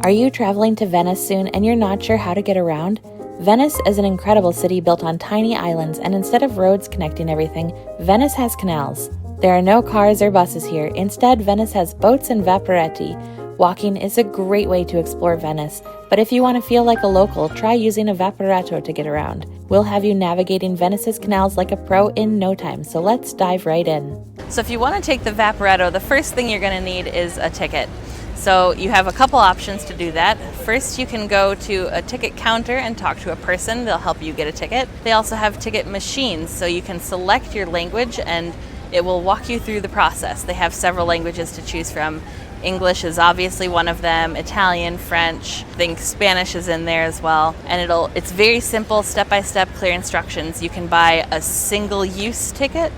Are you traveling to Venice soon and you're not sure how to get around? Venice is an incredible city built on tiny islands, and instead of roads connecting everything, Venice has canals. There are no cars or buses here. Instead, Venice has boats and vaporetti. Walking is a great way to explore Venice, but if you want to feel like a local, try using a Vaporetto to get around. We'll have you navigating Venice's canals like a pro in no time, so let's dive right in. So if you want to take the Vaporetto, the first thing you're going to need is a ticket. So you have a couple options to do that. First, you can go to a ticket counter and talk to a person. They'll help you get a ticket. They also have ticket machines, so you can select your language and it will walk you through the process. They have several languages to choose from. English is obviously one of them, Italian, French, I think Spanish is in there as well. And it's very simple, step-by-step, clear instructions. You can buy a single-use ticket.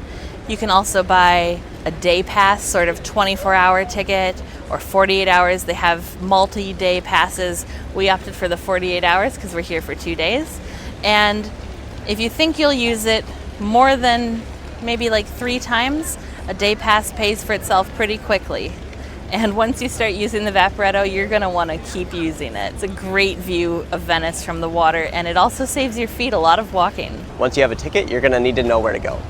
You can also buy a day pass, sort of 24-hour ticket, or 48 hours. They have multi-day passes. We opted for the 48 hours because we're here for 2 days. And if you think you'll use it more than maybe like 3 times, a day pass pays for itself pretty quickly. And once you start using the Vaporetto, you're going to want to keep using it. It's a great view of Venice from the water, and it also saves your feet a lot of walking. Once you have a ticket, you're going to need to know where to go.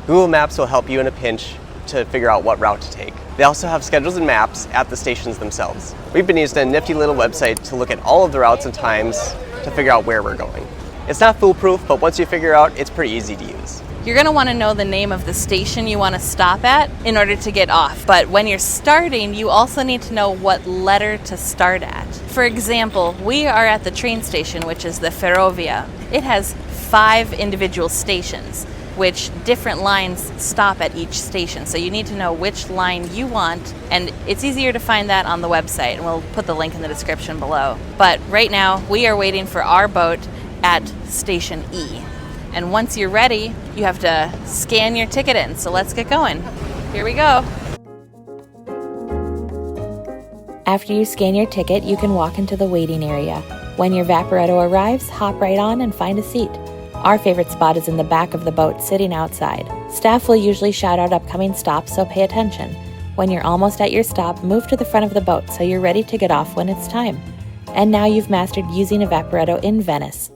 Google Maps will help you in a pinch to figure out what route to take. They also have schedules and maps at the stations themselves. We've been using a nifty little website to look at all of the routes and times to figure out where we're going. It's not foolproof, but once you figure out, it's pretty easy to use. You're going to want to know the name of the station you want to stop at in order to get off. But when you're starting, you also need to know what letter to start at. For example, we are at the train station, which is the Ferrovia. It has 5 individual stations, which different lines stop at each station. So you need to know which line you want, and it's easier to find that on the website, and we'll put the link in the description below. But right now, we are waiting for our boat at Station E. And once you're ready, you have to scan your ticket in. So let's get going. Here we go. After you scan your ticket, you can walk into the waiting area. When your Vaporetto arrives, hop right on and find a seat. Our favorite spot is in the back of the boat, sitting outside. Staff will usually shout out upcoming stops, so pay attention. When you're almost at your stop, move to the front of the boat so you're ready to get off when it's time. And now you've mastered using a Vaporetto in Venice.